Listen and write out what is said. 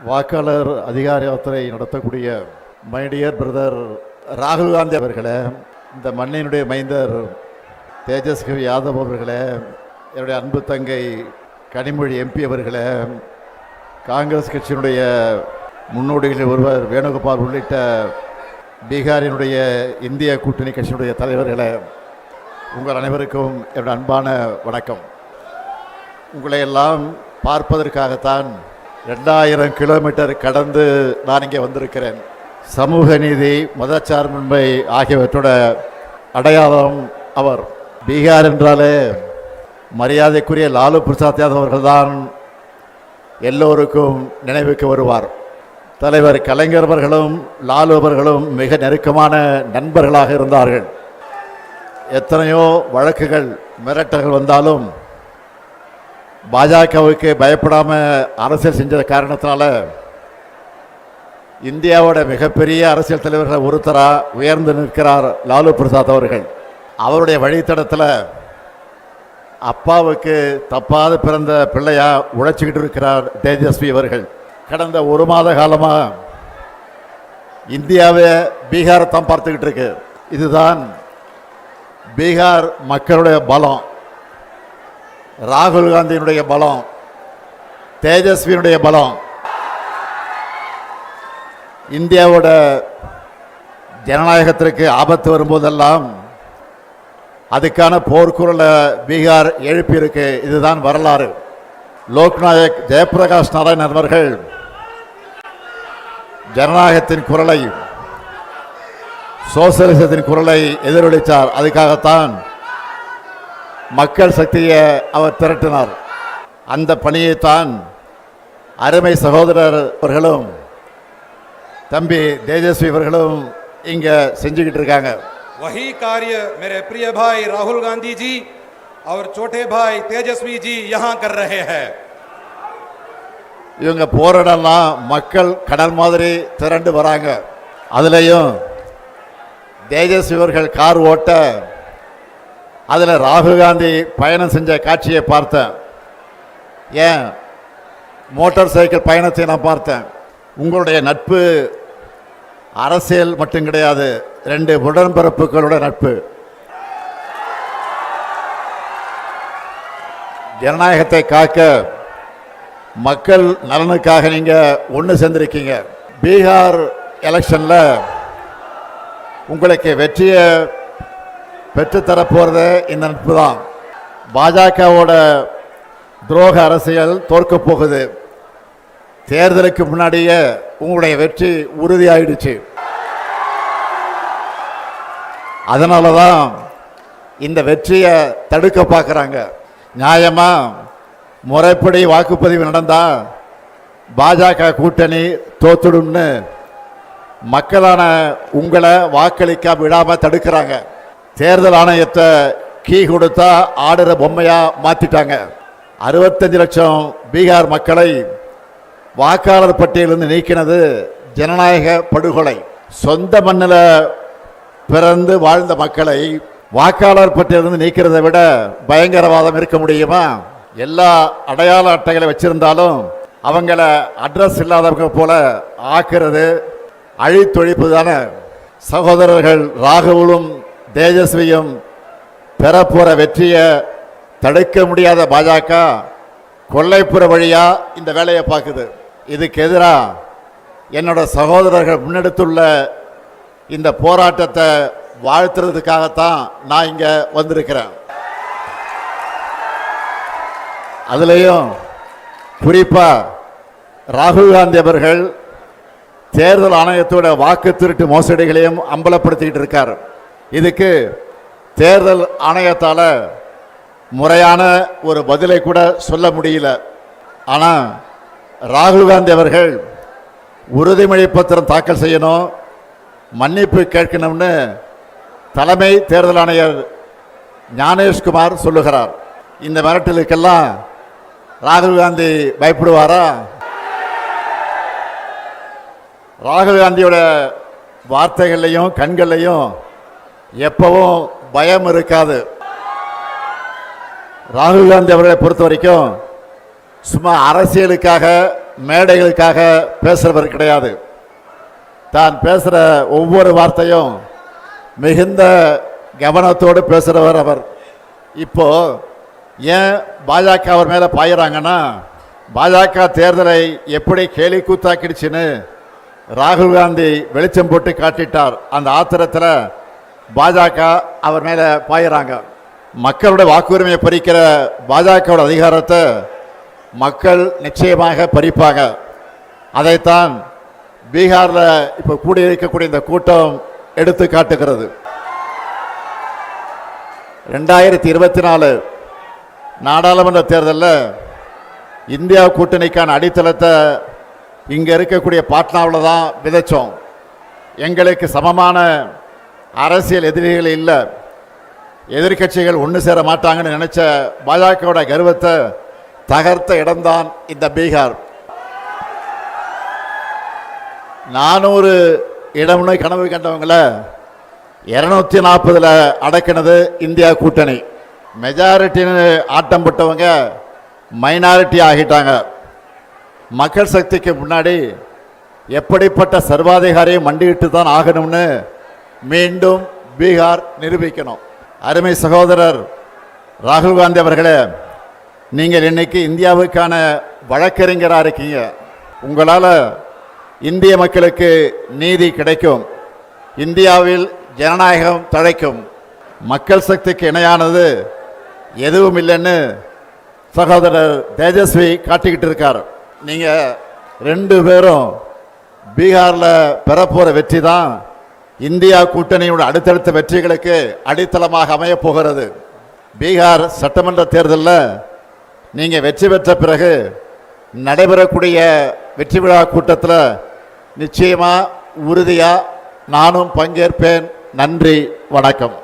வாக்காளர் அதிகார யாத்திரை நடத்தக்கூடிய மை டியர் பிரதர் ராகுல் காந்தி அவர்களே, இந்த மண்ணினுடைய மைந்தர் தேஜஸ்வி யாதவ் அவர்களே, என்னுடைய அன்பு தங்கை கனிமொழி எம்பி அவர்களே, காங்கிரஸ் கட்சியினுடைய முன்னோடிகளில் ஒருவர் வேணுகோபால் உள்ளிட்ட பீகாரினுடைய இந்திய கூட்டணி கட்சியினுடைய தலைவர்களே, உங்கள் அனைவருக்கும் என்னுடைய அன்பான வணக்கம். உங்களை எல்லாம் பார்ப்பதற்காகத்தான் 2000 கிலோமீட்டர் கடந்து நான் இங்கே வந்திருக்கிறேன். சமூக நீதி, மதச்சார்பின்மை ஆகியவற்றோட அடையாளம் அவர். பீகார் என்றாலே மரியாதைக்குரிய லாலு பிரசாத் யாதவ் அவர்கள்தான் எல்லோருக்கும் நினைவுக்கு வருவார். தலைவர் கலைஞர் அவர்களும் லாலு அவர்களும் மிக நெருக்கமான நண்பர்களாக இருந்தார்கள். எத்தனையோ வழக்குகள், மிரட்டல்கள் வந்தாலும் பாஜகவுக்கு பயப்படாமல் அரசியல் செஞ்ச காரணத்தினால இந்தியாவோட மிகப்பெரிய அரசியல் தலைவர்கள் ஒருத்தராக உயர்ந்து நிற்கிறார் லாலு பிரசாத் அவர்கள். அவருடைய வழித்தடத்தில் அப்பாவுக்கு தப்பாத பிறந்த பிள்ளையா உழைச்சிக்கிட்டு இருக்கிறார் தேஜஸ்வி அவர்கள். கடந்த 1 மாத காலமாக இந்தியாவே பீகாரை தான் பார்த்துக்கிட்டு இருக்கு. இதுதான் பீகார் மக்களுடைய பலம், ராகுல் காந்தியினுடைய பலம், தேஜஸ்வியினுடைய பலம். இந்தியாவோட ஜனநாயகத்திற்கு ஆபத்து வரும்போதெல்லாம் அதுக்கான போர்க்குரலை பீகார் எழுப்பியிருக்கு. இதுதான் வரலாறு. லோக்நாயக் ஜெயபிரகாஷ் நாராயணன் அவர்கள் ஜனநாயகத்தின் குரலை, சோசலிசத்தின் குரலை எதிரொலித்தார். அதுக்காகத்தான் மக்கள் சக்தியை அவர் திரட்டினார். அந்த பணியைத்தான் அருமை சகோதரர் அவர்களும் தம்பி தேஜஸ்வி அவர்களும் இங்க செஞ்சுக்கிட்டு இருக்காங்க. वही कार्य मेरे प्रिय भाई राहुल गांधी जी और छोटे भाई तेजस्वी जी यहाँ कर रहे हैं. இவங்க போராடலாம் மக்கள் கடல் மாதிரி திரண்டு வராங்க. அதுலேயும் தேஜஸ்வி அவர்கள் கார் ஓட்ட அதில் ராகுல் காந்தி பயணம் செஞ்ச காட்சியை பார்த்தேன். ஏன் மோட்டார் சைக்கிள் பயணத்தை நான் பார்த்தேன். உங்களுடைய நட்பு அரசியல் மட்டும் கிடையாது, 2 உடன்பிறப்புகளோட நட்பு. ஜனநாயகத்தை காக்க, மக்கள் நலனுக்காக நீங்க ஒன்று சேர்ந்திருக்கீங்க. பீகார் எலெக்ஷன்ல உங்களுக்கு வெற்றியை பெற்றுத்தரப்போறது இந்த நட்பு தான். பாஜகவோட துரோக அரசியல் தோற்க போகுது. தேர்தலுக்கு முன்னாடியே உங்களுடைய வெற்றி உறுதியாயிடுச்சு. அதனால தான் இந்த வெற்றியை தடுக்க பார்க்குறாங்க. நியாயமா முறைப்படி வாக்குப்பதிவு நடந்தால் பாஜக கூட்டணி தோத்துடும்னு மக்களான உங்களை வாக்களிக்க விடாமல் தடுக்கிறாங்க. தேர்தல் ஆணையத்தை கீ கொடுத்தா ஆடுற பொம்மையா மாத்திட்டாங்க. 65 லட்சம் பீகார் மக்களை வாக்காளர் பட்டியலிருந்து நீக்கினது ஜனநாயக படுகொலை. சொந்த மண்ணில் பிறந்து வாழ்ந்த மக்களை வாக்காளர் பட்டியலிருந்து நீக்கிறதை விட பயங்கரவாதம் இருக்க முடியுமா? எல்லா அடையாள அட்டைகளை வச்சிருந்தாலும் அவங்கள அட்ரஸ் இல்லாதவங்க போல ஆக்குறது அழித்தொழிப்பு தானே. சகோதரர்கள் ராகுலும் தேஜஸ்வியும் பெறப்போற வெற்றியை தடுக்க முடியாத பாஜக கொல்லைப்புற வழியா இந்த வேலையை பார்க்குது. இதுக்கு எதிராக என்னோட சகோதரர்கள் முன்னெடுத்துள்ள இந்த போராட்டத்தை வாழ்த்துறதுக்காகத்தான் நான் இங்கே வந்திருக்கிறேன். அதுலேயும் குறிப்பாக ராகுல் காந்தி அவர்கள் தேர்தல் ஆணையத்தோட வாக்கு திருட்டு மோசடிகளையும் அம்பலப்படுத்திக்கிட்டு இருக்கார். இதுக்கு தேர்தல் ஆணையத்தால் முறையான ஒரு பதிலை கூட சொல்ல முடியல. ஆனால் ராகுல் காந்தி அவர்கள் உறுதிமொழி பத்திரம் தாக்கல் செய்யணும், மன்னிப்பு கேட்கணும்னு தலைமை தேர்தல் ஆணையர் ஞானேஷ்குமார் சொல்லுகிறார். இந்த மிரட்டலுக்கெல்லாம் ராகுல் காந்தி பயப்படுவாரா? ராகுல் காந்தியோட வார்த்தைகள்லையும் கண்கள்லையும் எப்பவும் பயம் இருக்காது. ராகுல் காந்தி அவர்களை பொறுத்த வரைக்கும் சும்மா அரசியலுக்காக மேடைகளுக்காக பேசுறவர் கிடையாது. தான் பேசுகிற ஒவ்வொரு வார்த்தையும் மிகுந்த கவனத்தோடு பேசுகிறவர் அவர். இப்போ ஏன் பாஜக அவர் மேலே பாயிறாங்கன்னா, பாஜக தேர்தலை எப்படி கேலி கூத்தாக்கிடுச்சுன்னு ராகுல் காந்தி வெளிச்சம் போட்டு காட்டிட்டார். அந்த ஆத்திரத்தில் பாஜக அவர் மேலே பாயிறாங்க. மக்களுடைய வாக்குரிமையை பறிக்கிற பாஜகவோட அதிகாரத்தை மக்கள் நிச்சயமாக பறிப்பாங்க. அதைத்தான் பீகாரில் இப்போ கூடியிருக்கக்கூடிய இந்த கூட்டம் எடுத்து காட்டுகிறது. 2024 நாடாளுமன்ற தேர்தலில் இந்தியா கூட்டணிக்கான அடித்தளத்தை இங்கே இருக்கக்கூடிய பாட்னாவில் தான் விதைச்சோம். எங்களுக்கு சமமான அரசியல் எதிரிகள் இல்லை, எதிர்கட்சிகள் ஒன்று சேர மாட்டாங்கன்னு நினச்ச பாஜகவோட கர்வத்தை தகர்த்த இடம்தான் இந்த பீகார். 400 இடம்னு கனவு கண்டவங்களை 240 அடக்கினது இந்தியா கூட்டணி. மெஜாரிட்டின்னு ஆட்டம் போட்டவங்க மைனாரிட்டி ஆகிட்டாங்க. மக்கள் சக்திக்கு முன்னாடி எப்படிப்பட்ட சர்வாதிகாரியும் மண்டியிட்டு தான் ஆகணும்னு மீண்டும் பீகார் நிரூபிக்கணும். அருமை சகோதரர் ராகுல் காந்தி அவர்களே, நீங்கள் இன்னைக்கு இந்தியாவுக்கான வழக்கறிஞராக இருக்கீங்க. உங்களால் இந்திய மக்களுக்கு நீதி கிடைக்கும், இந்தியாவில் ஜனநாயகம் தழைக்கும். மக்கள் சக்திக்கு இணையானது எதுவும் இல்லைன்னு சகோதரர் தேஜஸ்வி காட்டிக்கிட்டு இருக்கார். நீங்கள் 2 பேரும் பீகாரில் பெறப்போகிற வெற்றி தான் இந்தியா கூட்டணியோட அடுத்தடுத்த வெற்றிகளுக்கு அடித்தளமாக அமையப் போகிறது. பீகார் சட்டமன்ற தேர்தலில் நீங்கள் வெற்றி பெற்ற பிறகு நடைபெறக்கூடிய வெற்றி விழா கூட்டத்தில் நிச்சயமாக உறுதியாக நானும் பங்கேற்பேன். நன்றி, வணக்கம்.